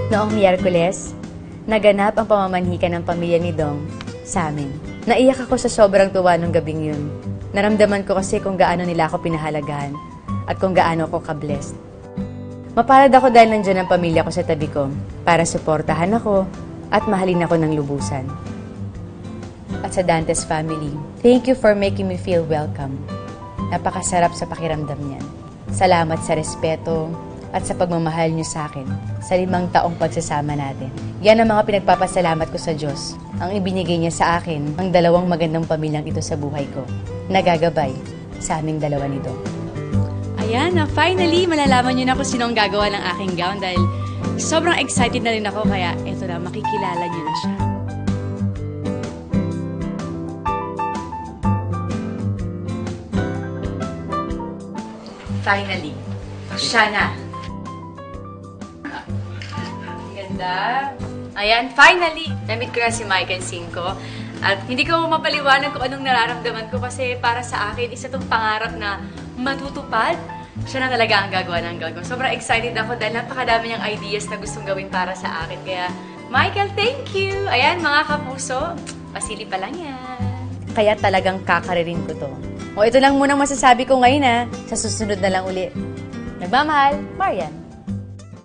Noong Miyerkules, naganap ang pamamanhikan ng pamilya ni Dong sa amin. Naiyak ako sa sobrang tuwa nung gabing yun. Naramdaman ko kasi kung gaano nila ako pinahalagahan at kung gaano ako ka-blessed. Mapalad ako dahil nandiyan ang pamilya ko sa tabi ko para suportahan ako at mahalin ako ng lubusan. At sa Dantes family, thank you for making me feel welcome. Napakasarap sa pakiramdam niyan. Salamat sa respeto at sa pagmamahal niyo sa akin sa 5 taong pagsasama natin. Yan ang mga pinagpapasalamat ko sa Diyos. Ang ibinigay niya sa akin ang 2 magandang pamilyang ito sa buhay ko. Nagagabay sa aming dalawa nito. Ayan, finally, malalaman niyo na kung sino ang gagawa ng aking gown dahil sobrang excited na rin ako kaya eto na, makikilala niyo na siya. Finally, siya na. Ganda. Ayan, finally, namit ko na si Michael Cinco. At hindi ko mapaliwanag kung anong nararamdaman ko kasi para sa akin, isa itong pangarap na matutupad. Siya na talaga ang gagawa ng gown ko. Sobrang excited ako dahil napakadami niyang ideas na gustong gawin para sa akin. Kaya, Michael, thank you! Ayan, mga kapuso, pasili pa lang yan. Kaya talagang kakaririn ko to. O ito lang munang masasabi ko ngayon ha. Sa susunod na lang uli. Nagmamahal, Marian.